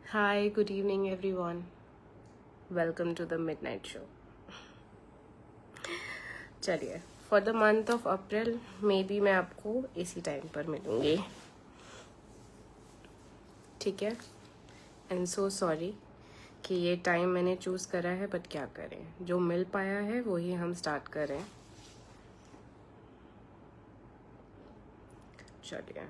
Hi, good evening everyone. Welcome to the midnight show. चलिए, for the month of April, maybe मैं आपको इसी time पर मिलूँगी, ठीक है? And so sorry कि ये टाइम मैंने चूज़ करा है, बट क्या करें, जो मिल पाया है वही हम स्टार्ट करें. चलिए.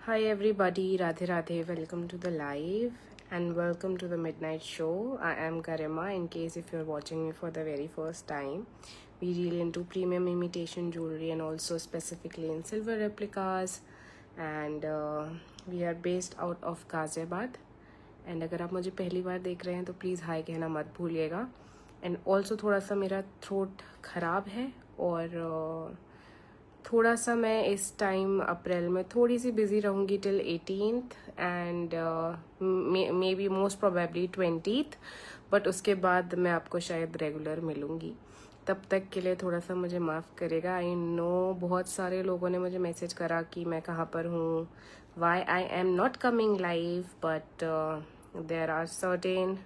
Hi everybody, Radhe Radhe, welcome to the live and welcome to the midnight show. I am Garima. In case if you're watching me for the very first time, we deal into premium imitation jewelry and also specifically in silver replicas, and we are based out of Ghaziabad. And अगर आप मुझे पहली बार देख रहे हैं तो please हाय कहना मत भूलिएगा. एंड ऑल्सो थोड़ा सा मेरा थ्रोट ख़राब है और थोड़ा सा मैं इस टाइम अप्रैल में थोड़ी सी बिज़ी रहूँगी till 18th and may be most probably 20th, but उसके बाद मैं आपको शायद रेगुलर मिलूँगी. तब तक के लिए थोड़ा सा मुझे माफ़ करेगा. आई नो बहुत सारे लोगों ने मुझे मैसेज करा कि मैं कहाँ पर हूँ, why I am not coming live, but there are certain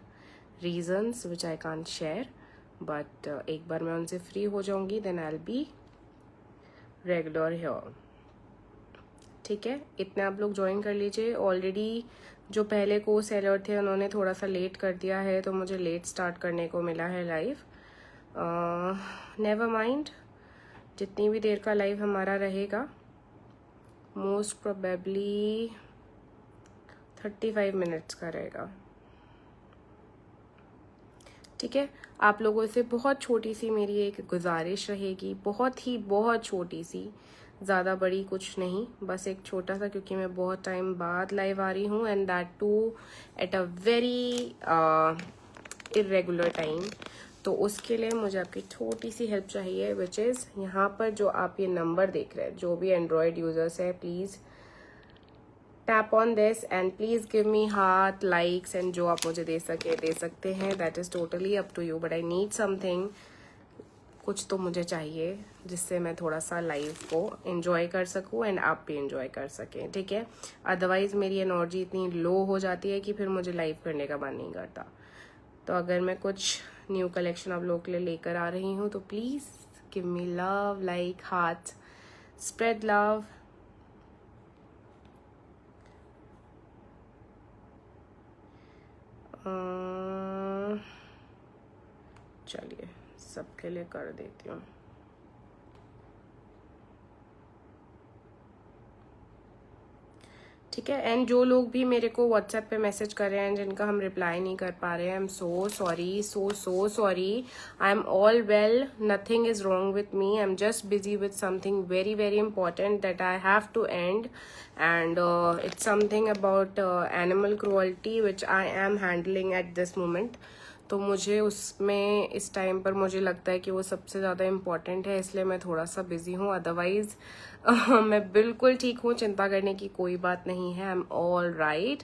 reasons which I can't share. But एक बार मैं उनसे फ्री हो जाऊँगी then I will be regular here, ठीक है? इतने आप लोग ज्वाइन कर लीजिए. ऑलरेडी जो पहले को सेलर थे उन्होंने थोड़ा सा लेट कर दिया है, तो मुझे लेट स्टार्ट करने को मिला है लाइव. नेवर माइंड, जितनी भी देर का लाइव हमारा रहेगा, मोस्ट प्रोबेबली 35 मिनट्स का रहेगा, ठीक है? आप लोगों से बहुत छोटी सी मेरी एक गुजारिश रहेगी, बहुत छोटी सी, ज़्यादा बड़ी कुछ नहीं, बस एक छोटा सा, क्योंकि मैं बहुत टाइम बाद लाइव आ रही हूँ and that too at a very irregular time. तो उसके लिए मुझे आपकी छोटी सी हेल्प चाहिए, विच इज़ यहाँ पर जो आप ये नंबर देख रहे हैं, जो भी एंड्रॉयड यूज़र्स है, please tap on this and please give me heart, likes, and जो आप मुझे दे सकते हैं, that is totally up to you, but I need something. कुछ तो मुझे चाहिए जिससे मैं थोड़ा सा लाइव को एंजॉय कर सकूं एंड आप भी एंजॉय कर सकें, ठीक है? अदरवाइज़ मेरी एनर्जी इतनी लो हो जाती है कि फिर मुझे लाइव करने का मन नहीं करता. तो अगर मैं कुछ न्यू कलेक्शन आप लोगों के लिए लेकर आ रही हूँ तो please give me love, like, heart, spread love. चलिए सबके लिए कर देती हूँ. ठीक है? एंड जो लोग भी मेरे को व्हाट्सएप पे मैसेज कर रहे हैं जिनका हम रिप्लाई नहीं कर पा रहे हैं, I am so sorry, so sorry. I am all well, nothing is wrong with me. I am just busy with something very very important that I have to end, and it's something about animal cruelty which I am handling at this moment. तो मुझे उसमें इस time पर मुझे लगता है कि वो सबसे ज़्यादा इम्पॉर्टेंट है, इसलिए मैं थोड़ा सा बिजी हूँ. अदरवाइज मैं बिल्कुल ठीक हूँ, चिंता करने की कोई बात नहीं है. I am all right.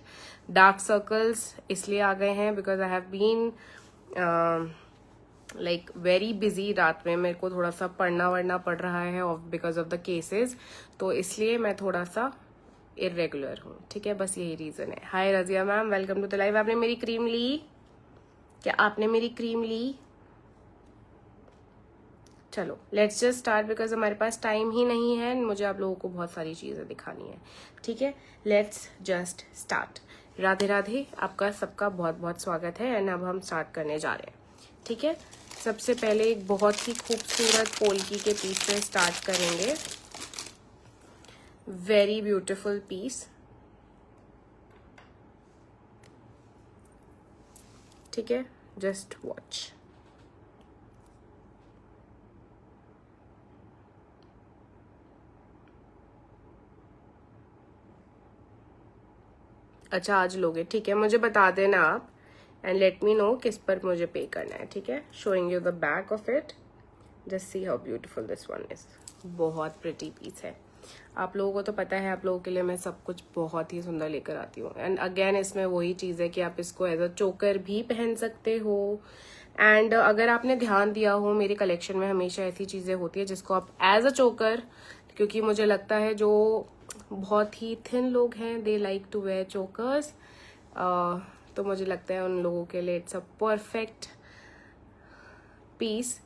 Dark circles इसलिए आ गए हैं because I have been like very busy. रात में मेरे को थोड़ा सा पढ़ना पड़ रहा है बिकॉज ऑफ द केसेस, तो इसलिए मैं थोड़ा सा इरेगुलर हूँ, ठीक है? बस यही रीज़न है. Hi Razia ma'am, welcome to the live. आपने मेरी क्रीम ली? क्या आपने मेरी क्रीम ली? चलो लेट्स जस्ट स्टार्ट, बिकॉज हमारे पास टाइम ही नहीं है, मुझे आप लोगों को बहुत सारी चीज़ें दिखानी है, ठीक है? Let's just start. Radhe Radhe, आपका सबका बहुत बहुत स्वागत है. एंड अब हम स्टार्ट करने जा रहे हैं, ठीक है? सबसे पहले एक बहुत ही खूबसूरत पोल्की के पीस से स्टार्ट करेंगे. वेरी ब्यूटिफुल पीस, ठीक है? Just watch. अच्छा आज लोगे, ठीक है? मुझे बता देना आप एंड लेट मी नो किस पर मुझे पे करना है, ठीक है? Showing you the back of it. Just see how beautiful this one is. बहुत प्रिटी पीस है। आप लोगों को तो पता है, आप लोगों के लिए मैं सब कुछ बहुत ही सुंदर लेकर आती हूँ। एंड अगेन इसमें वही चीज़ है कि आप इसको एज अ चोकर भी पहन सकते हो। एंड अगर आपने ध्यान दिया हो, मेरे कलेक्शन में हमेशा ऐसी चीज़ें होती है जिसको आप एज अ चोकर, क्योंकि मुझे लगता है जो बहुत ही थिन लोग हैं they like to wear chokers, तो मुझे लगता है उन लोगों के लिए इट्स अ परफेक्ट पीस।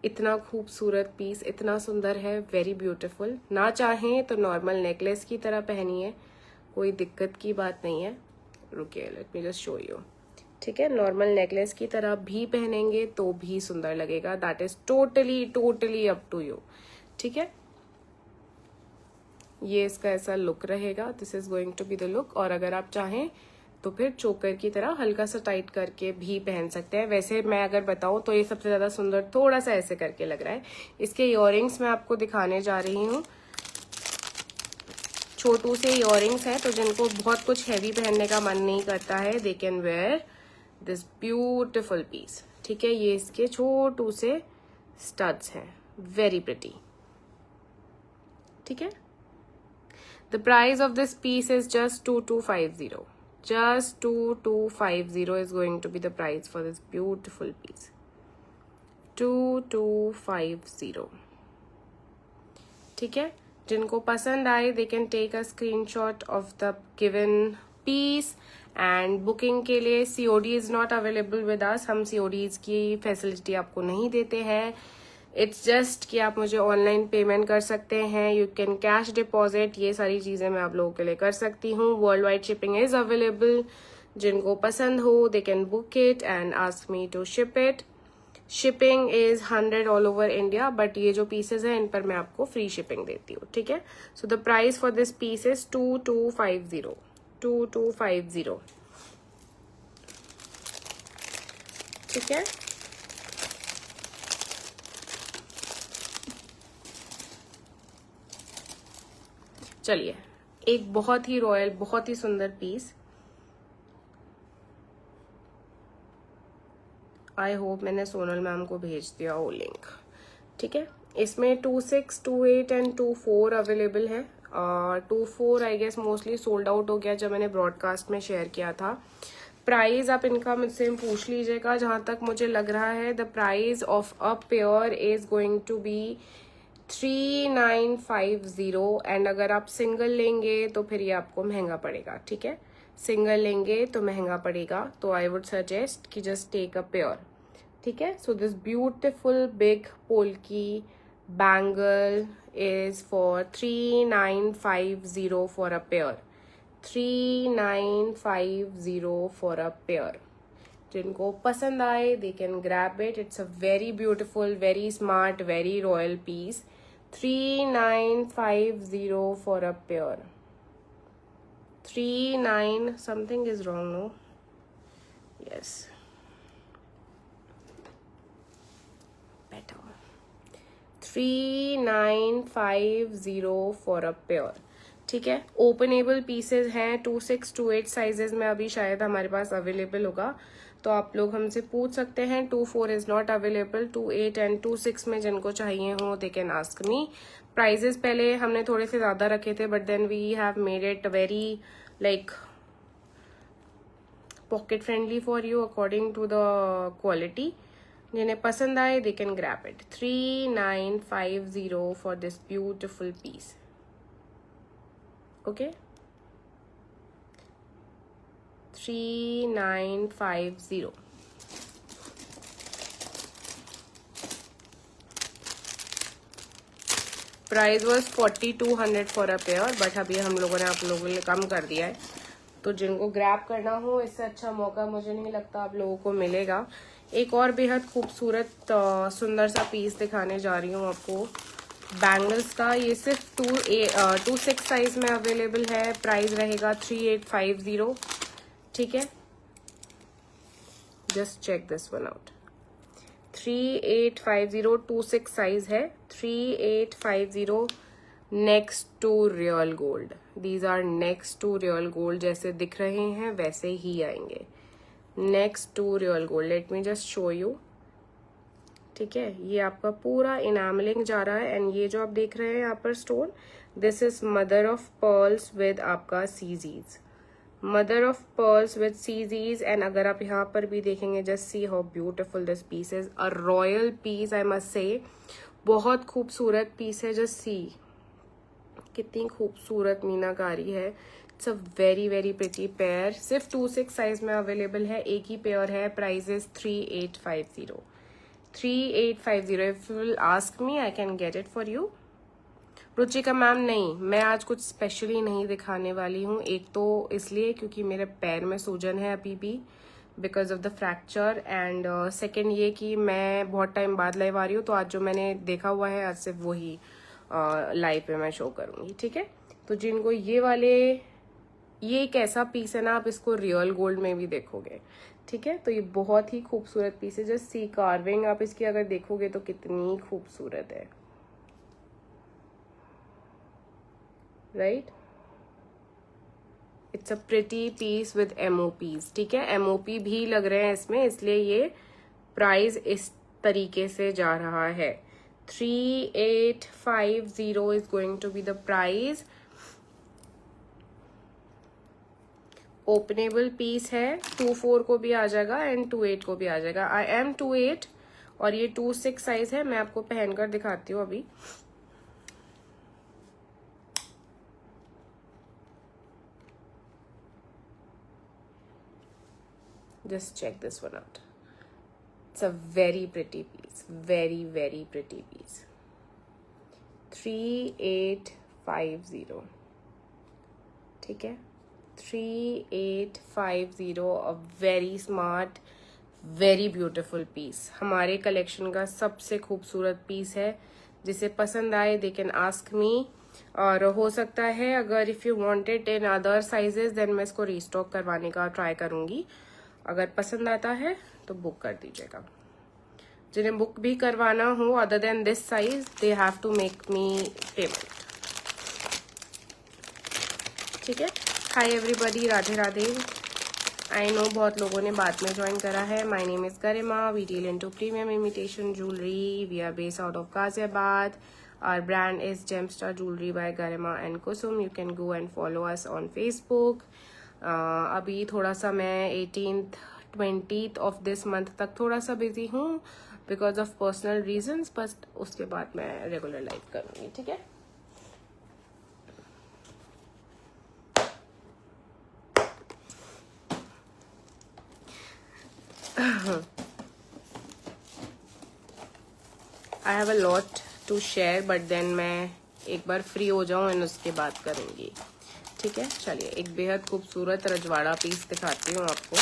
इतना खूबसूरत पीस, इतना सुंदर है, वेरी ब्यूटीफुल। ना चाहें तो नॉर्मल नेकलेस की तरह पहनिए, कोई दिक्कत की बात नहीं है। रुकिए, late me just show you. ठीक है, नॉर्मल नेकलेस की तरह भी पहनेंगे तो भी सुंदर लगेगा। That is totally up to you. ठीक है, ये इसका ऐसा लुक रहेगा। This is going to be the look. और अगर आप चाहें तो फिर चोकर की तरह हल्का सा टाइट करके भी पहन सकते हैं। वैसे मैं अगर बताऊं तो ये सबसे ज्यादा सुंदर थोड़ा सा ऐसे करके लग रहा है। इसके इयररिंग्स मैं आपको दिखाने जा रही हूँ। छोटू से इयररिंग्स है, तो जिनको बहुत कुछ हैवी पहनने का मन नहीं करता है, they can wear this beautiful piece. ठीक है, ये इसके छोटू से स्टड्स हैं, वेरी प्रिटी। ठीक है, the price of this piece is just 2250. Just 2250 is going to be the price for this beautiful piece. 2250. ठीक है, जिनको पसंद आए they can take a screenshot of the given piece. And booking के लिए COD is not available with us. हम CODs की facility आपको नहीं देते हैं। इट्स जस्ट कि आप मुझे ऑनलाइन पेमेंट कर सकते हैं, यू कैन कैश डिपॉजिट, ये सारी चीजें मैं आप लोगों के लिए कर सकती हूँ। World wide shipping is available. जिनको पसंद हो they can book it and ask me to ship it. Shipping is 100 all over India, but ये जो पीसेज हैं इन पर मैं आपको फ्री शिपिंग देती हूँ। ठीक है, so the price for this piece is 2250. 2250। ठीक है, चलिए एक बहुत ही रॉयल, बहुत ही सुंदर पीस। आई होप मैंने सोनल मैम को भेज दिया वो लिंक। ठीक है, इसमें 26, 28 एंड 24 अवेलेबल है। 24 I guess mostly sold out हो गया जब मैंने ब्रॉडकास्ट में शेयर किया था। प्राइस आप इनका मुझसे पूछ लीजिएगा। जहां तक मुझे लग रहा है the price of a pair is going to be 3950। And अगर आप सिंगल लेंगे तो फिर ये आपको महंगा पड़ेगा। ठीक है, सिंगल लेंगे तो महंगा पड़ेगा, तो आई वुड सजेस्ट कि जस्ट टेक अ पेयर। ठीक है, so this beautiful big polki bangle is for 3950 for a pair. 3950 for a pair. जिनको पसंद आए they can grab it. It's a very beautiful, very smart, very royal piece. 3950 for a pair. 39 something is wrong, no? Yes, better. 3950 for a pair. ठीक है, openable pieces हैं। 26, 28 sizes में अभी शायद हमारे पास अवेलेबल होगा, तो आप लोग हमसे पूछ सकते हैं। 24 इज नॉट अवेलेबल। 28 एंड 26 में जिनको चाहिए हो they can ask me. Prices पहले हमने थोड़े से ज्यादा रखे थे, but then we have made it very like pocket friendly for you according to the quality. जिन्हें पसंद आए they can grab it. 3950 for this beautiful piece. Okay, 3950। Price was 4200 for a pair, but अभी हम लोगों ने आप लोगों ने कम कर दिया है, तो जिनको ग्रैब करना हो इससे अच्छा मौका मुझे नहीं लगता आप लोगों को मिलेगा। एक और बेहद खूबसूरत सुंदर सा पीस दिखाने जा रही हूँ आपको बैंगल्स का। ये सिर्फ 26 साइज में अवेलेबल है। प्राइस रहेगा 3850। ठीक है, just check this one out. 3850 26 size है। 3850 next to real gold. These are next to real gold, जैसे दिख रहे हैं वैसे ही आएंगे। Next to real gold, let me just show you. ठीक है, ये आपका पूरा इनामलिंग जा रहा है। एंड ये जो आप देख रहे हैं यहाँ पर stone, this is mother of pearls with आपका CZs, mother of pearls with CZs. And अगर आप यहाँ पर भी देखेंगे, just see how beautiful this piece is, a royal piece I must say, बहुत खूबसूरत पीस है। जस्ट सी कितनी खूबसूरत मीनाकारी है। It's a very very pretty pair. सिर्फ 2-6 साइज में अवेलेबल है, एक ही पेयर है। Price is 3850, 3850। If you will ask me I can get it for you. Ruchika ma'am नहीं, मैं आज कुछ स्पेशली नहीं दिखाने वाली हूँ। एक तो इसलिए क्योंकि मेरे पैर में सूजन है अभी भी because of the fracture, and second ये कि मैं बहुत टाइम बाद लाइव आ रही हूँ, तो आज जो मैंने देखा हुआ है आज सिर्फ वही लाइव पे मैं शो करूँगी। ठीक है, तो जिनको ये एक ऐसा पीस है ना, आप इसको रियल गोल्ड में भी देखोगे। ठीक है, तो ये बहुत ही खूबसूरत पीस है। जस्ट सी कार्विंग आप इसकी अगर देखोगे तो कितनी खूबसूरत है, right. It's a pretty peace with MOPs। ठीक है, MOP भी लग रहे हैं इसमें, इसलिए ये प्राइस इस तरीके से जा रहा है। 3850 is going to be the price. Openable piece है, 24 को भी आ जाएगा एंड 28 को भी आ जाएगा। आई एम 28 और ये 26 साइज है। मैं आपको पहनकर दिखाती हूँ अभी। Just check this one out. It's a very pretty piece, very very pretty piece. 3850, ठीक है, 3850, a very smart, very beautiful piece। हमारे कलेक्शन का सबसे खूबसूरत पीस है। जिसे पसंद आए दे कैन आस्क मी, और हो सकता है अगर if you want it in other sizes then मैं इसको रीस्टॉक करवाने का ट्राई करूंगी। अगर पसंद आता है तो बुक कर दीजिएगा। जिन्हें बुक भी करवाना हो other than this size, they have to make me payment. ठीक है, hi everybody, Radhe Radhe. I know बहुत लोगों ने बाद में ज्वाइन करा है। My name is Garima, we deal into premium imitation jewellery. We are based out of Ghaziabad. Our brand is Gemstar Jewelry by Garima and Kusum. You can go and follow us on Facebook. अभी थोड़ा सा मैं 18th 20th of this month तक थोड़ा सा busy हूँ because of personal reasons, बस उसके बाद मैं रेगुलर लाइव करूँगी। ठीक है, I have a lot to share but then मैं एक बार फ्री हो जाऊँ एंड उसके बाद करूँगी। ठीक है, चलिए एक बेहद खूबसूरत रजवाड़ा पीस दिखाती हूँ आपको।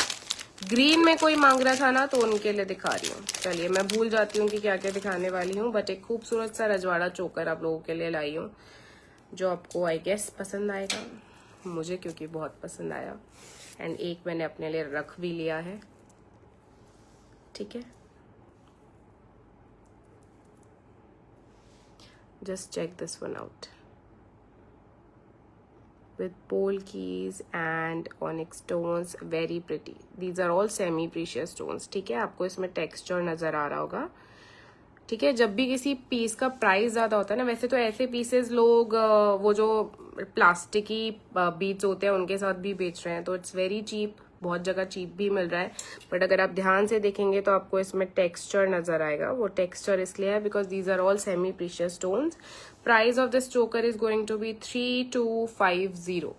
ग्रीन में कोई मांग रहा था ना, तो उनके लिए दिखा रही हूँ। चलिए, मैं भूल जाती हूँ कि क्या क्या दिखाने वाली हूँ, बट एक खूबसूरत सा रजवाड़ा चोकर आप लोगों के लिए लाई हूँ जो आपको आई गेस पसंद आएगा। मुझे क्योंकि बहुत पसंद आया, एंड एक मैंने अपने लिए रख भी लिया है। ठीक है, just check this one out with pole keys and onyx stones, very pretty. These are all semi precious stones। ठीक है, आपको इसमें टेक्सचर नजर आ रहा होगा। ठीक है, जब भी किसी पीस का प्राइस ज्यादा होता है ना, वैसे तो ऐसे पीसेस लोग वो जो प्लास्टिकी बीट्स होते हैं उनके साथ भी बेच रहे हैं, तो इट्स वेरी चीप, बहुत जगह चीप भी मिल रहा है। बट अगर आप ध्यान से देखेंगे तो आपको इसमें टेक्सचर नजर आएगा। वो टेक्सचर इसलिए है because these are all semi precious stones. Price of this choker is going to be 3250,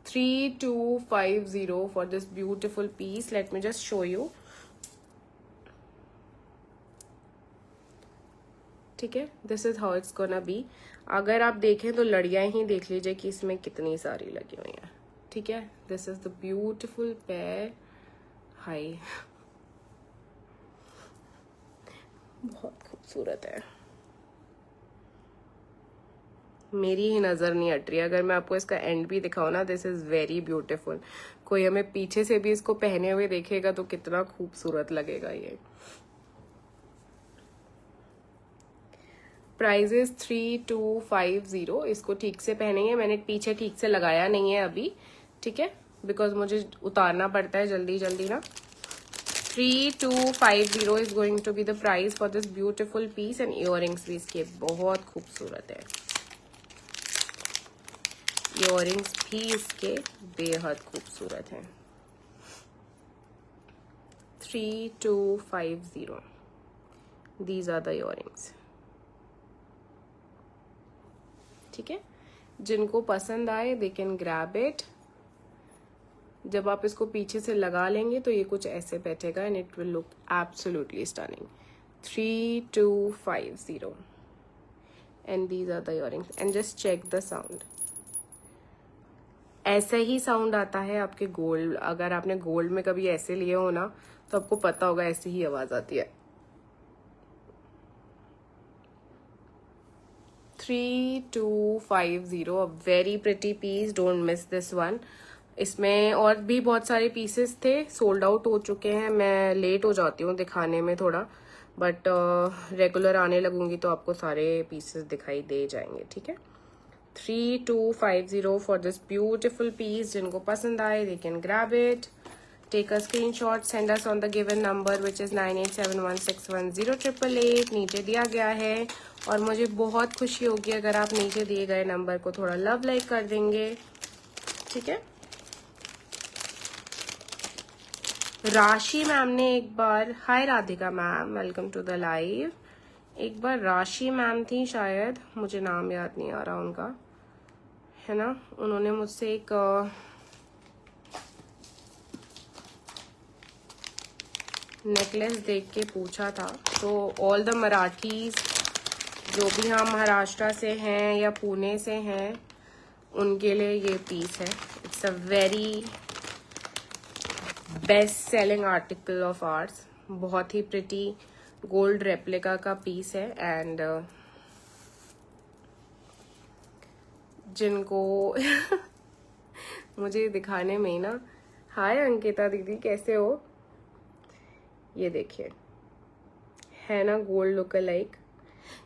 3250 for this beautiful piece. Let me just show you. ठीक है, this is how it's gonna be. अगर आप देखें तो लड़ियां ही देख लीजिए कि इसमें कितनी सारी लगी हुई हैं। ठीक है, this is the beautiful pair. Hi, बहुत खूबसूरत है, मेरी ही नजर नहीं हट रही। अगर मैं आपको इसका एंड भी दिखाऊं ना, दिस इज वेरी ब्यूटिफुल। कोई हमें पीछे से भी इसको पहने हुए देखेगा तो कितना खूबसूरत लगेगा ये। Price is 3250। इसको ठीक से पहनेंगे, मैंने पीछे ठीक से लगाया नहीं है अभी। ठीक है, बिकॉज मुझे उतारना पड़ता है जल्दी जल्दी ना। 3250 is going to be the price for this beautiful piece and earrings भी इसके बहुत खूबसूरत है. earrings भी इसके बेहद खूबसूरत हैं. 3250. These are the earrings. ठीक है, जिनको पसंद आए they can grab it. जब आप इसको पीछे से लगा लेंगे तो ये कुछ ऐसे बैठेगा and it will look absolutely stunning. 3250. And these are the earrings. And just check the sound. ऐसे ही साउंड आता है आपके गोल्ड. अगर आपने गोल्ड में कभी ऐसे लिए हो ना तो आपको पता होगा ऐसी ही आवाज आती है. 3250. A very pretty piece. Don't miss this one. इसमें और भी बहुत सारे पीसेस थे, सोल्ड आउट हो चुके हैं. मैं लेट हो जाती हूँ दिखाने में थोड़ा, बट रेगुलर आने लगूंगी तो आपको सारे पीसेस दिखाई दे जाएंगे. ठीक है. 3250 फॉर दिस ब्यूटिफुल पीस. जिनको पसंद आए they can grab it. Take a screenshot, send us on the given number which is 9871610888. नीचे दिया गया है और मुझे बहुत खुशी होगी अगर आप नीचे दिए गए नंबर को थोड़ा लव लाइक कर देंगे. ठीक है. राशि मैम ने एक बार, hi Radhika ma'am, welcome to the live. एक बार राशि मैम थी शायद, मुझे नाम याद नहीं आ रहा उनका, है ना. उन्होंने मुझसे एक नेकलेस देख के पूछा था. तो ऑल द मराठीज जो भी यहाँ महाराष्ट्र से हैं या पुणे से हैं उनके लिए ये पीस है. It's a very best selling article of arts. बहुत ही प्रिटी गोल्ड रेप्लिका का पीस है. एंड जिनको मुझे दिखाने में ही ना, हाय अंकिता दीदी कैसे हो. ये देखिए, है ना गोल्ड लुक लाइक.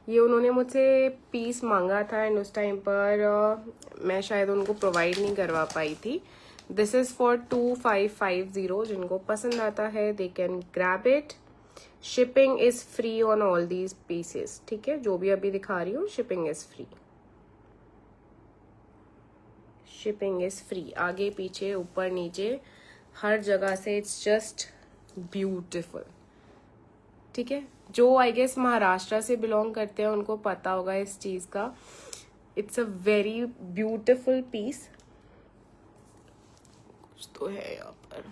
ये उन्होंने मुझसे पीस मांगा था एंड उस टाइम पर मैं शायद उनको प्रोवाइड नहीं करवा पाई थी. This is for 2550. जिनको पसंद आता है they can grab it. Shipping is free on all these pieces. ठीक है, जो भी अभी दिखा रही हूँ shipping is free. Shipping is free. आगे पीछे ऊपर नीचे हर जगह से. It's just beautiful. ठीक है, जो आई गेस महाराष्ट्र से बिलोंग करते हैं उनको पता होगा इस चीज का. It's a very beautiful piece. कुछ तो है यहाँ पर.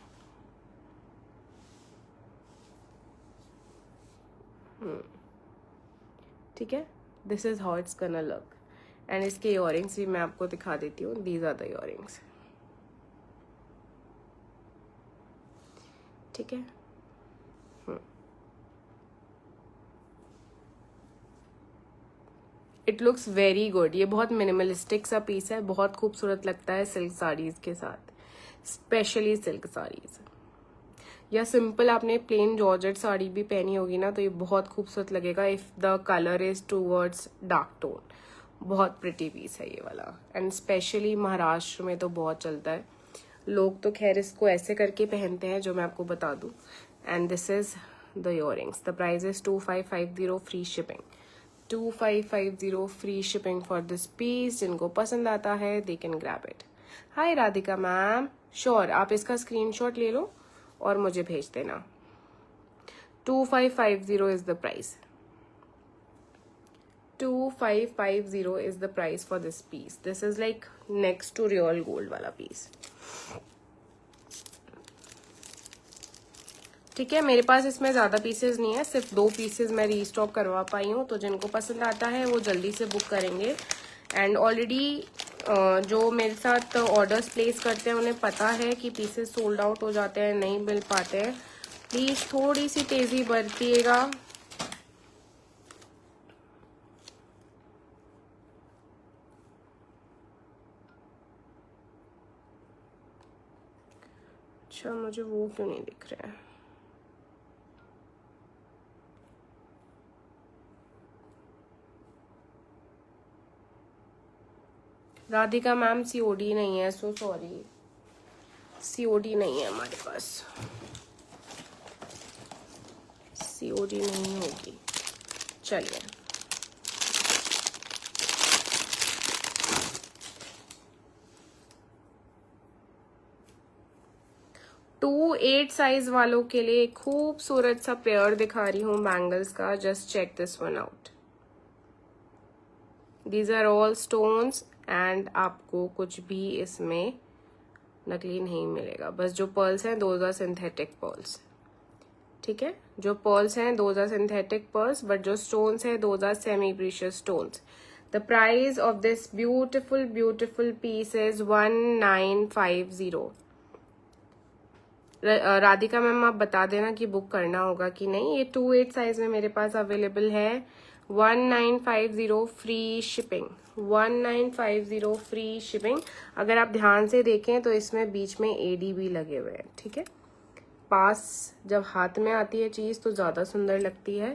ठीक है, this is how it's gonna look. And इसके इयररिंग्स भी मैं आपको दिखा देती हूँ. These are the earrings. ठीक है. It looks very good. ये बहुत मिनिमलिस्टिक सा पीस है, बहुत खूबसूरत लगता है सिल्क साड़ीज के साथ, स्पेशली सिल्क साड़ीज. या सिंपल आपने प्लेन जॉर्जेट साड़ी भी पहनी होगी ना तो ये बहुत खूबसूरत लगेगा if the colour is towards dark tone. बहुत प्रिटी पीस है ये वाला. एंड स्पेशली महाराष्ट्र में तो बहुत चलता है. लोग तो खैर इसको ऐसे करके पहनते हैं जो मैं आपको बता दूं. And this is the earrings. The price is 2550. Free shipping. 2550 free shipping for this piece. जिनको पसंद आता है they can grab it. Hi Radhika ma'am, sure आप इसका स्क्रीनशॉट ले लो और मुझे भेज देना. 2550 is the price. 2550 is the price for this piece. This is like next to real gold वाला piece. ठीक है, मेरे पास इसमें ज़्यादा पीसेस नहीं है, सिर्फ 2 पीसेस मैं रीस्टॉक करवा पाई हूँ. तो जिनको पसंद आता है वो जल्दी से बुक करेंगे. एंड ऑलरेडी जो मेरे साथ ऑर्डर्स प्लेस करते हैं उन्हें पता है कि पीसेस सोल्ड आउट हो जाते हैं, नहीं मिल पाते हैं. प्लीज़ थोड़ी सी तेज़ी बरतिएगा. अच्छा, मुझे वो क्यों नहीं दिख रहा है. राधिका मैम सीओडी नहीं है, सो सॉरी. सीओडी नहीं है हमारे पास. COD नहीं होगी। चलिए, टू 8 साइज वालों के लिए खूबसूरत सा पेयर दिखा रही हूँ बैंगल्स का। Just check this one out. These are all stones and आपको कुछ भी इसमें नकली नहीं मिलेगा। बस जो पर्ल्स हैं दोज आर सिंथेटिक पर्ल्स, ठीक है। जो पर्ल्स हैं those are synthetic pearls, but जो स्टोन्स हैं those are semi precious stones. The price of this beautiful beautiful piece is 1950। Radhika ma'am आप बता देना कि बुक करना होगा कि नहीं। ये 2/8 साइज में मेरे पास अवेलेबल है। 1950 फ्री शिपिंग, 1950 फ्री शिपिंग। अगर आप ध्यान से देखें तो इसमें बीच में AD भी लगे हुए हैं, ठीक है। पास जब हाथ में आती है चीज़ तो ज़्यादा सुंदर लगती है,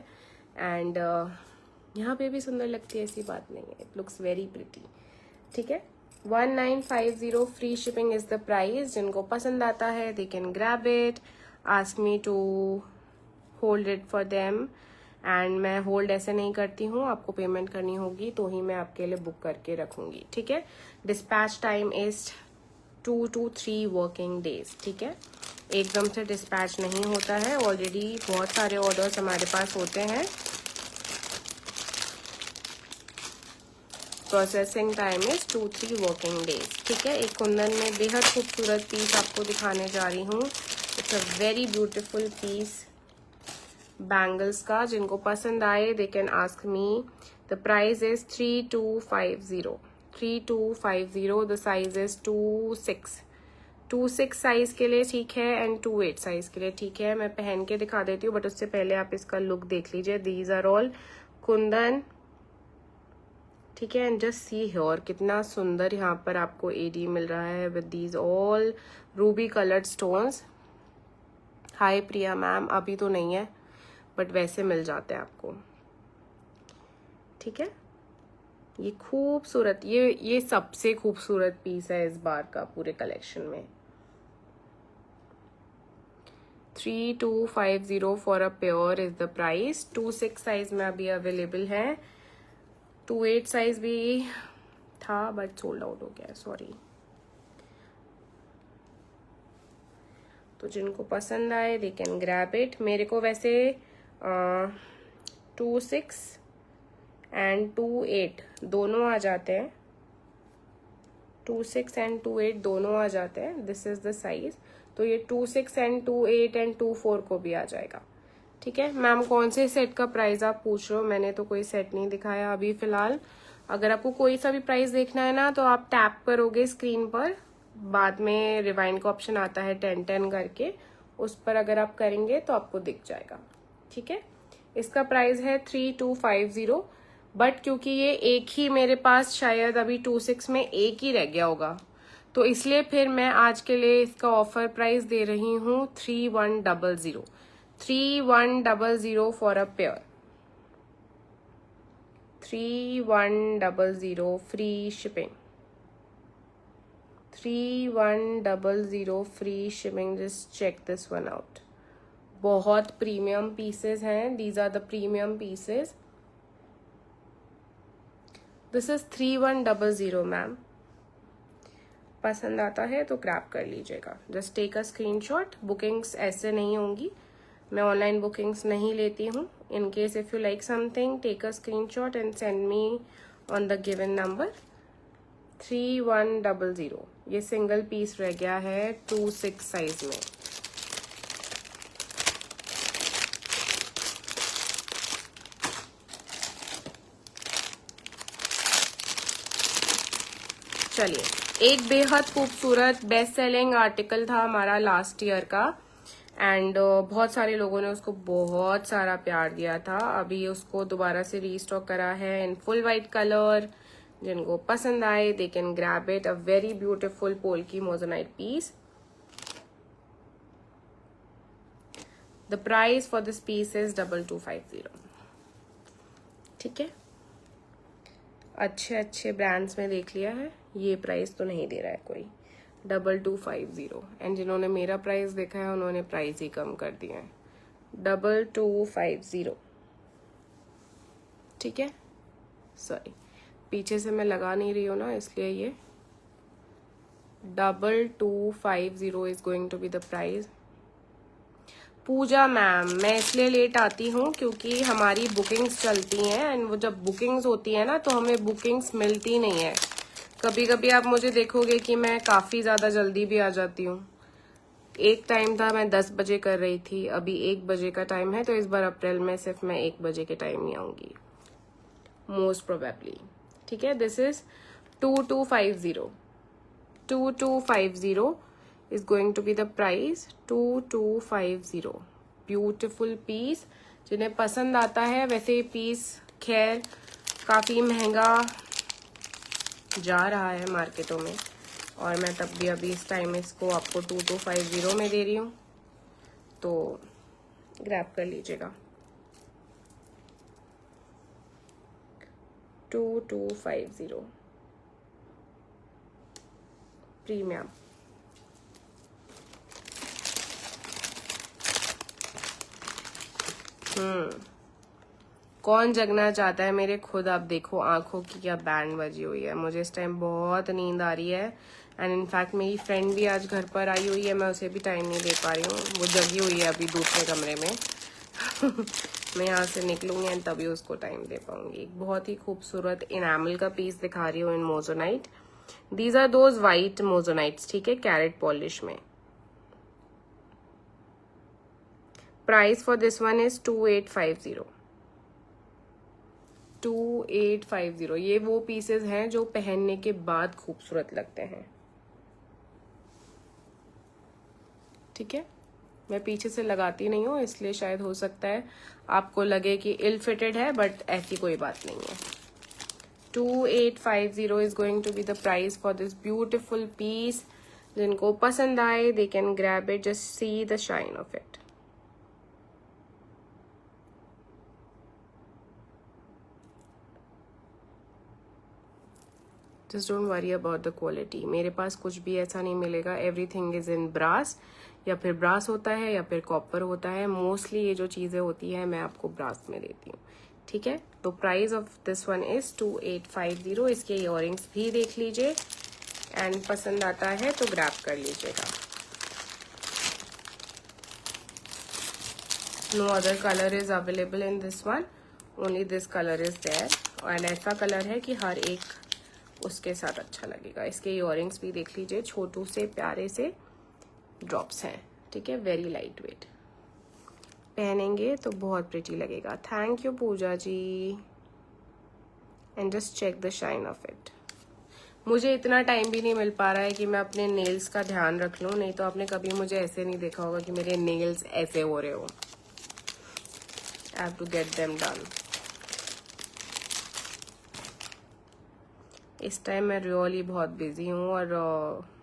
एंड यहाँ पे भी सुंदर लगती है, ऐसी बात नहीं है। इट लुक्स वेरी प्रिटी, ठीक है। 1950 free shipping is the price. जिनको पसंद आता है they can grab it, ask me to hold it for them, and मैं होल्ड ऐसे नहीं करती हूँ। आपको पेमेंट करनी होगी तो ही मैं आपके लिए बुक करके रखूंगी, ठीक है। Dispatch time is 2 to 3 working days, ठीक है। एकदम से डिस्पैच नहीं होता है। ऑलरेडी बहुत सारे ऑर्डर्स हमारे पास होते हैं। Processing time is 2-3 working days, ठीक है। एक कुंदन में बेहद खूबसूरत पीस आपको दिखाने जा रही हूँ। It's a very beautiful piece bangles का। जिनको पसंद आए they can ask me. The price is 3250, 3250। The size is 2/6 size के लिए ठीक है, एंड 2/8 साइज के लिए ठीक है। मैं पहन के दिखा देती हूँ, बट उससे पहले आप इसका लुक देख लीजिए। दीज आर ऑल कुंदन, ठीक है। एंड जस्ट सी हियर कितना सुंदर यहाँ पर आपको AD मिल रहा है with these all Ruby coloured stones. Hi Priya ma'am, अभी तो नहीं है बट वैसे मिल जाते हैं आपको, ठीक है। ये खूबसूरत, ये सबसे खूबसूरत पीस है इस बार का पूरे कलेक्शन में। 3250 for a pair is the price. 2/6 size में अभी अवेलेबल है। 2/8 साइज भी था बट सोल्ड आउट हो गया, सॉरी। तो जिनको पसंद आए दे कैन ग्रैब इट। मेरे को वैसे 2/6 एंड 2/8 दोनों आ जाते हैं। 2/6 एंड 2/8 दोनों आ जाते हैं। This is the size. तो ये 2/6 एंड 2/8 एंड 2/4 को भी आ जाएगा, ठीक है। मैम कौन से सेट का प्राइस आप पूछ रहे हो? मैंने तो कोई सेट नहीं दिखाया अभी फिलहाल। अगर आपको कोई सा भी प्राइस देखना है ना तो आप टैप करोगे स्क्रीन पर, बाद में रिवाइंड का ऑप्शन आता है 10-10 करके, उस पर अगर आप करेंगे तो आपको दिख जाएगा, ठीक है। इसका प्राइस है 3250, बट क्योंकि ये एक ही मेरे पास शायद अभी 2/6 में एक ही रह गया होगा, तो इसलिए फिर मैं आज के लिए इसका ऑफर प्राइस दे रही हूँ 3100, 3100 for a pair. 3100 free shipping, 3100 free shipping. Just check this one out. बहुत प्रीमियम पीसेस हैं। These are the premium pieces. This is 3100 ma'am. पसंद आता है तो ग्रैब कर लीजिएगा। Just take a screenshot. Bookings ऐसे नहीं होंगी, मैं ऑनलाइन बुकिंग्स नहीं लेती हूँ। In case if you like something take a screenshot and send me on the given number. 3100। ये सिंगल पीस रह गया है 2/6 साइज में। चलिए, एक बेहद खूबसूरत बेस्ट सेलिंग आर्टिकल था हमारा लास्ट ईयर का, एंड बहुत सारे लोगों ने उसको बहुत सारा प्यार दिया था। अभी उसको दोबारा से रीस्टॉक करा है इन फुल वाइट कलर। जिनको पसंद आए they can grab it. A very beautiful polki moissanite piece. The price for this piece is 2250, ठीक है। अच्छे अच्छे ब्रांड्स में देख लिया है, ये प्राइस तो नहीं दे रहा है कोई। 2250। एंड जिन्होंने मेरा प्राइस देखा है उन्होंने प्राइस ही कम कर दिया है। 2250, ठीक है। सॉरी, पीछे से मैं लगा नहीं रही हूँ ना, इसलिए ये 2250 is going to be the price. Puja ma'am, मैं इसलिए लेट आती हूँ क्योंकि हमारी बुकिंग्स चलती हैं, एंड वो जब बुकिंग्स होती है ना तो हमें बुकिंग्स मिलती नहीं है। कभी कभी आप मुझे देखोगे कि मैं काफी ज्यादा जल्दी भी आ जाती हूँ। एक टाइम था मैं 10 बजे कर रही थी, अभी 1 बजे का टाइम है, तो इस बार अप्रैल में सिर्फ मैं 1 बजे के टाइम ही आऊंगी मोस्ट प्रोबेबली, ठीक है। This is 2250, 2250 is going to be the price, 2250। Beautiful piece, जिन्हें पसंद आता है। वैसे ये पीस खैर काफी महंगा जा रहा है मार्केटों में, और मैं तब भी अभी इस टाइम इसको आपको 2250 में दे रही हूँ, तो ग्रैब कर लीजिएगा। 2250 प्रीमियम। कौन जगना चाहता है मेरे, खुद आप देखो आंखों की क्या बैंड बजी हुई है। मुझे इस टाइम बहुत नींद आ रही है, एंड इनफैक्ट मेरी फ्रेंड भी आज घर पर आई हुई है, मैं उसे भी टाइम नहीं दे पा रही हूँ। वो जगी हुई है अभी दूसरे कमरे में मैं यहाँ से निकलूंगी एंड तभी उसको टाइम दे पाऊंगी। एक बहुत ही खूबसूरत इनामल का पीस दिखा रही हूँ इन मोजोनाइट। दीज आर दोज वाइट मोजोनाइट्स, ठीक है, कैरेट पॉलिश में। Price for this one is 2850, 2850। ये वो पीसेस हैं जो पहनने के बाद खूबसूरत लगते हैं, ठीक है। मैं पीछे से लगाती नहीं हूँ, इसलिए शायद हो सकता है आपको लगे कि इल फिटेड है, बट ऐसी कोई बात नहीं है। 2850 is going to be the price for this beautiful piece. जिनको पसंद आए they can grab it, just see the shine of it. Just don't worry about the quality. मेरे पास कुछ भी ऐसा नहीं मिलेगा, एवरीथिंग इज इन ब्रास, या फिर ब्रास होता है या फिर कॉपर होता है। मोस्टली ये जो चीजें होती है मैं आपको ब्रास में देती हूँ, ठीक है। तो price of this one is 2850। इसके इयररिंग्स भी देख लीजिए, एंड पसंद आता है तो ग्रैब कर लीजिएगा। No other colour is available in this one, only this colour is there. And ऐसा कलर है कि हर एक उसके साथ अच्छा लगेगा। इसके इयररिंग्स भी देख लीजिए, छोटू से प्यारे से ड्रॉप्स हैं, ठीक है, वेरी लाइट वेट। पहनेंगे तो बहुत प्रिटी लगेगा। Thank you Puja ji, and just check the shine of it. मुझे इतना टाइम भी नहीं मिल पा रहा है कि मैं अपने नेल्स का ध्यान रख लूं, नहीं तो आपने कभी मुझे ऐसे नहीं देखा होगा कि मेरे नेल्स ऐसे हो रहे हो। I have to get them done. इस टाइम मैं रियली बहुत बिजी हूँ, और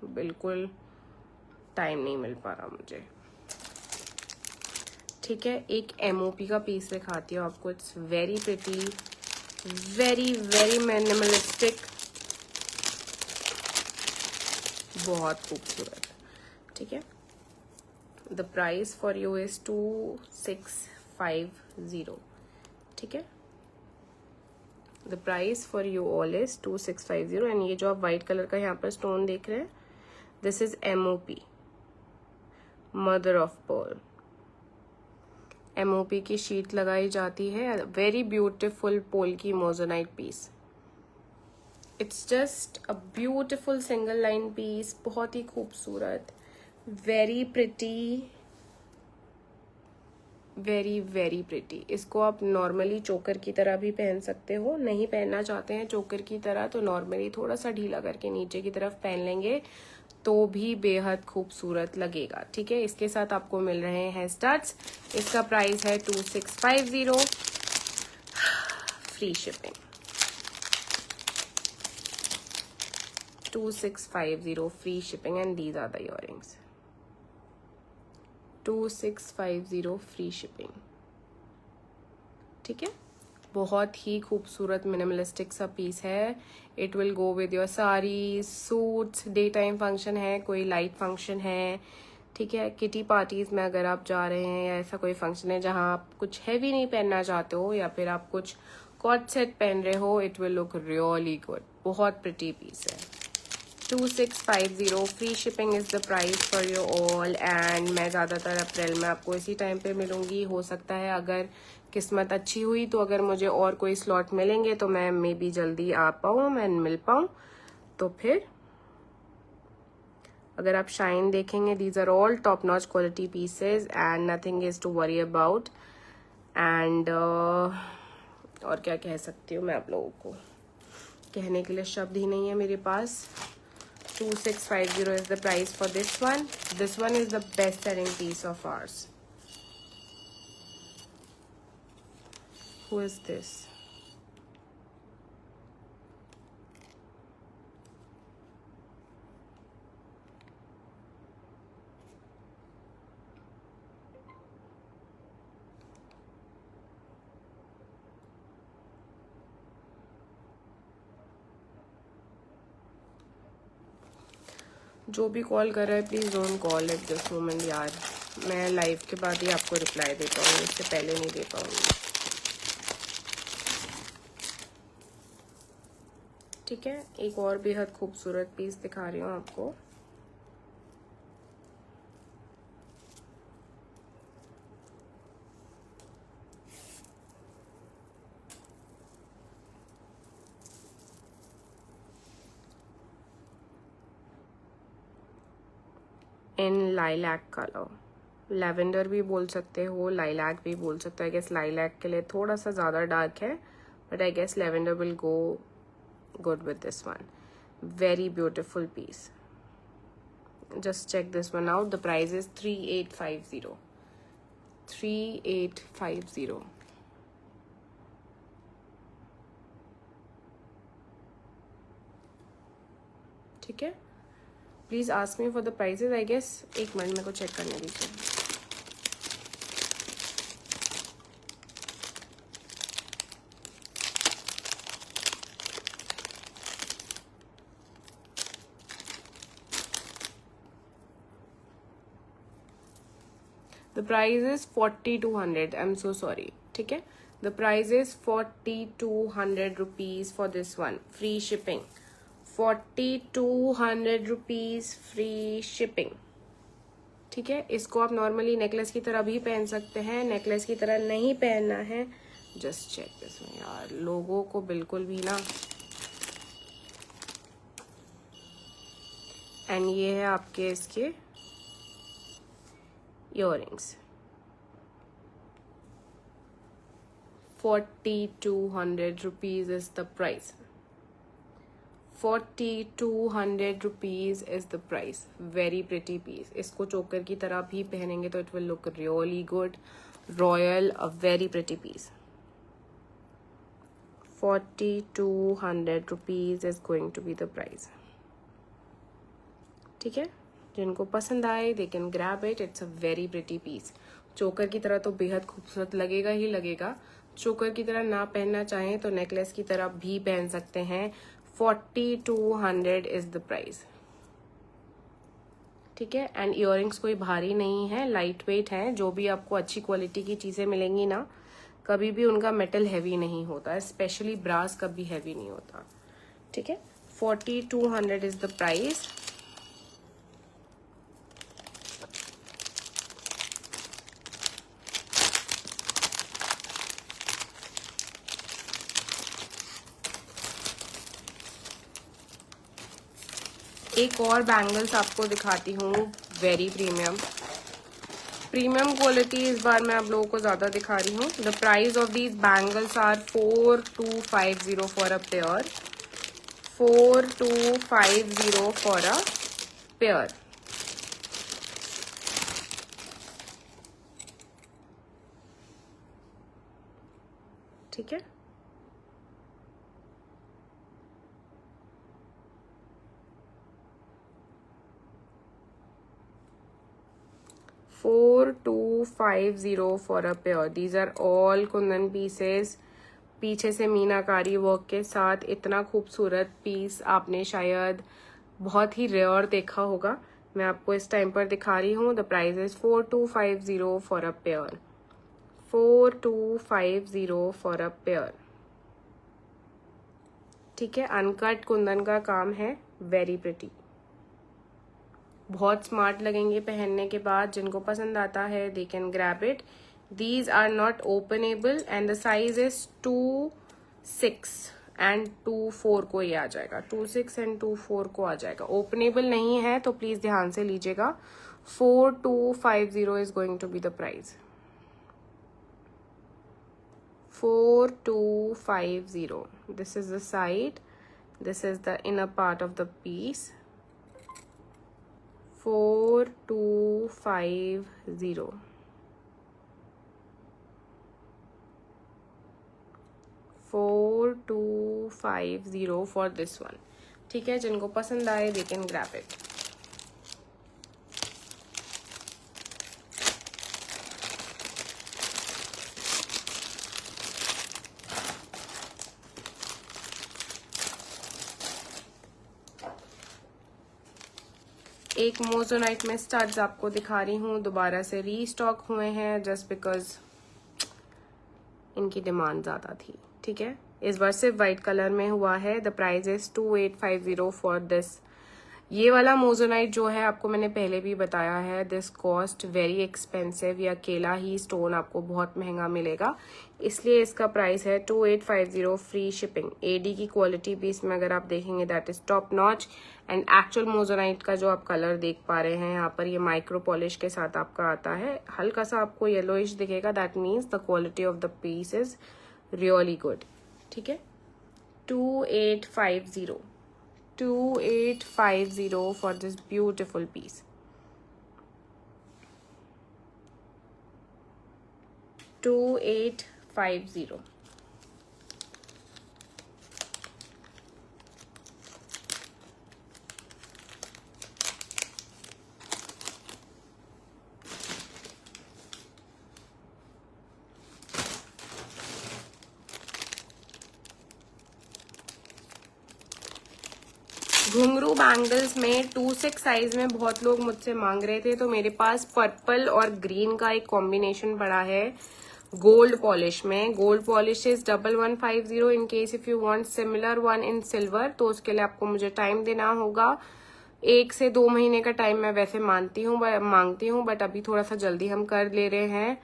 बिल्कुल टाइम नहीं मिल पा रहा मुझे, ठीक है। एक MOP का पीस दिखाती हूँ आपको। It's very pretty, very very minimalistic, बहुत खूबसूरत, ठीक है। The price for you is 2650, ठीक है। The price for you all is 2650। And ये जो आप व्हाइट कलर का यहाँ पर स्टोन देख रहे हैं, this is MOP, mother of pearl. MOP की शीट लगाई जाती है। Very beautiful polki moissanite piece. It's just a beautiful single line piece, बहुत ही खूबसूरत, very pretty, very very pretty. इसको आप नॉर्मली चोकर की तरह भी पहन सकते हो। नहीं पहनना चाहते हैं चोकर की तरह तो नॉर्मली थोड़ा सा ढीला करके नीचे की तरफ पहन लेंगे तो भी बेहद खूबसूरत लगेगा, ठीक है। इसके साथ आपको मिल रहे हैं स्टड्स। इसका प्राइस है 2650, free shipping. 2650 free shipping, and these are the earrings. 2650 free shipping, ठीक है। बहुत ही खूबसूरत मिनिमलिस्टिक सा पीस है। It will go with your sari, suits, day time function है, कोई लाइट फंक्शन है, ठीक है, किटी पार्टीज में अगर आप जा रहे हैं या ऐसा कोई फंक्शन है जहां आप कुछ हैवी नहीं पहनना चाहते हो या फिर आप कुछ कॉर्ड सेट पहन रहे हो, it will look really good. बहुत प्रिटी पीस है। 2650 free shipping is the price for you all. And मैं ज़्यादातर अप्रैल में आपको इसी टाइम पे मिलूंगी। हो सकता है अगर किस्मत अच्छी हुई तो अगर मुझे और कोई स्लॉट मिलेंगे तो मैं मे बी जल्दी आ पाऊँ, मैं मिल पाऊँ। तो फिर अगर आप शाइन देखेंगे, these are all top notch quality pieces and nothing is to worry about. And और क्या कह सकती हूँ मैं आप लोगों को, कहने के लिए शब्द ही नहीं है मेरे पास। 2650 is the price for this one. This one is the best selling piece of ours. Who is this? जो भी कॉल कर रहा है please don't call at this moment यार। मैं लाइव के बाद ही आपको रिप्लाई दे पाऊंगी, इससे पहले नहीं दे पाऊंगी। ठीक है, एक और बेहद खूबसूरत पीस दिखा रही हूँ आपको। इन लाइलैक कलर, लैवेंडर भी बोल सकते हो, लाइलैक भी बोल सकते हो। आई गेस लाइलैक के लिए थोड़ा सा ज़्यादा डार्क है, but I guess lavender will go good with this one. Very beautiful piece. Just check this one out. The price is 3850। 3850। ठीक है, please ask me for the prices. I guess एक minute मेरे को check करने दीजिए। The price is 4200। I am so sorry. ठीक है, the price is 4200 rupees for this one. Free shipping 4200 rupees, free shipping. ठीक है, इसको आप नॉर्मली नेकलेस की तरह भी पहन सकते हैं, नेकलेस की तरह नहीं पहनना है। जस्ट चेक दिस वन यार, लोगों को बिल्कुल भी ना। एंड ये है आपके इसके earrings. 4200 rupees is the price. 4200 rupees is the price. Very pretty piece. इसको चोकर की तरह भी पहनेंगे तो it will look really good, royal, a very pretty piece. 4200 rupees is going to be the price. ठीक है, जिनको पसंद आए they can grab it. It's a very pretty piece. Choker की तरह तो बेहद खूबसूरत लगेगा ही लगेगा। चोकर की तरह ना पहनना चाहें तो नेकलेस की तरह भी पहन सकते हैं। 4200 इज द प्राइस। ठीक है, एंड इयररिंग्स कोई भारी नहीं है, लाइट वेट है। जो भी आपको अच्छी क्वालिटी की चीजें मिलेंगी ना, कभी भी उनका मेटल हैवी नहीं होता, स्पेशली ब्रास कभी हैवी नहीं होता। ठीक है, 4200 इज द प्राइस। एक और बैंगल्स आपको दिखाती हूँ, वेरी प्रीमियम क्वालिटी। इस बार मैं आप लोगों को ज्यादा दिखा रही हूँ। The price of these bangles are 4250 for a pair. 4250 for a pair. ठीक है, $4250 for a pair. These are all kundan pieces. पीछे से मीनाकारी वर्क के साथ इतना खूबसूरत पीस आपने शायद बहुत ही रेयर देखा होगा। मैं आपको इस टाइम पर दिखा रही हूँ. The price is 4250 for a pair. 4250 for a pair. ठीक है, अनकट कुंदन का काम है, वेरी प्रिटी, बहुत स्मार्ट लगेंगे पहनने के बाद. जिनको पसंद आता है they can grab it. These are not openable and the size is 2-6 and 2-4 को ये आ जाएगा. 2-6 एंड 2-4 को आ जाएगा. ओपनेबल नहीं है तो प्लीज ध्यान से लीजिएगा. 4250 is going to be the price. 4250. This is the side. This is the inner part of the piece. 4250. 4250 for this one. ठीक है, जिनको पसंद आए they can grab it. एक मोजोनाइट में स्टड्स आपको दिखा रही हूँ, दोबारा से रीस्टॉक हुए हैं जस्ट बिकॉज इनकी डिमांड ज़्यादा थी. ठीक है, इस बार सिर्फ वाइट कलर में हुआ है. The price is 2850 for this. ये वाला मोजोनाइट जो है आपको मैंने पहले भी बताया है, दिस कॉस्ट वेरी एक्सपेंसिव. या केला ही स्टोन आपको बहुत महंगा मिलेगा, इसलिए इसका प्राइस है 2850 फ्री शिपिंग. एडी की क्वालिटी भी इसमें अगर आप देखेंगे that is top notch. And actual moissanite का जो आप कलर देख पा रहे हैं यहाँ पर, ये माइक्रो पॉलिश के साथ आपका आता है. हल्का सा आपको येलोइश दिखेगा, that means the quality of the piece is really good. ठीक है, 2850 for this beautiful piece. 2850. घुंघरू बैंगल्स में 2-6 साइज में बहुत लोग मुझसे मांग रहे थे, तो मेरे पास पर्पल और ग्रीन का एक कॉम्बिनेशन पड़ा है गोल्ड पॉलिश में. Gold polish is 1150. In case if you want similar one in silver तो उसके लिए आपको मुझे टाइम देना होगा. 1 से 2 महीने का टाइम मैं वैसे मांगती हूँ, बट अभी थोड़ा सा जल्दी हम कर ले रहे हैं.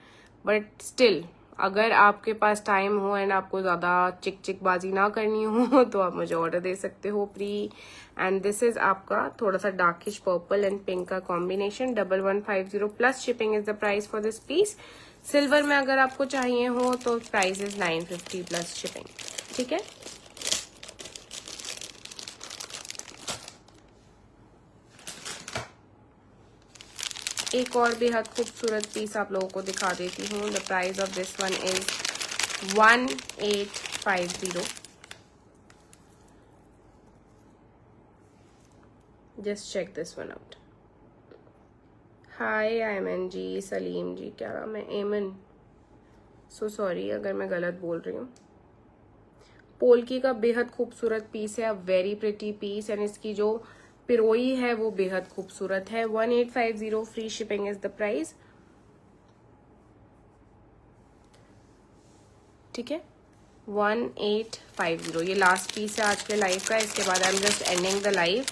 बट स्टिल अगर आपके पास टाइम हो एंड आपको ज्यादा चिक बाजी ना करनी हो तो आप मुझे ऑर्डर दे सकते हो प्री. एंड दिस इज आपका थोड़ा सा डार्किश पर्पल एंड पिंक का combination. 1150 plus shipping is the price for this piece. Silver में अगर आपको चाहिए हो तो प्राइस इज 950 प्लस शिपिंग. ठीक है, एक और बेहद खूबसूरत पीस आप लोगों को दिखा देती हूँ. The price of this one is 1850. Just check this one out. Hi Ayman ji, Salim ji, क्या नाम है, एमन. सो सॉरी अगर मैं गलत बोल रही हूँ. पोल्की का बेहद खूबसूरत पीस है, a very pretty piece. And इसकी जो पिरोई है वो बेहद खूबसूरत है. 1850 free shipping is the price. ठीक है, 1850. ये लास्ट पीस है आज के लाइव का. इसके बाद I am just ending the live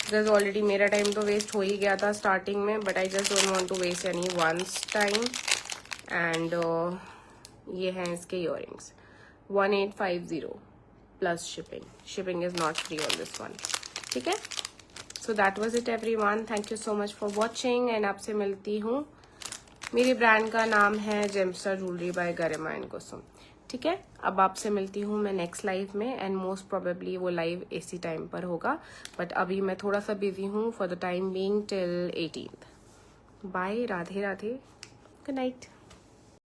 because already मेरा टाइम तो वेस्ट हो ही गया था स्टार्टिंग में, but I just don't want to waste any once time. And ये हैं इसके earrings. 1850 plus shipping. Shipping is not free on this one. ठीक है, so that was it everyone. Thank you so much for watching. And आपसे मिलती हूँ. मेरे brand का नाम है जेमस्टर jewellery by Garima and Kusum. ठीक है, अब आपसे मिलती हूँ मैं नेक्स्ट लाइव में. एंड मोस्ट प्रोबेबली वो लाइव इसी टाइम पर होगा, बट अभी मैं थोड़ा सा बिजी हूँ for the time being till 18th. Bye, Radhe Radhe, good night.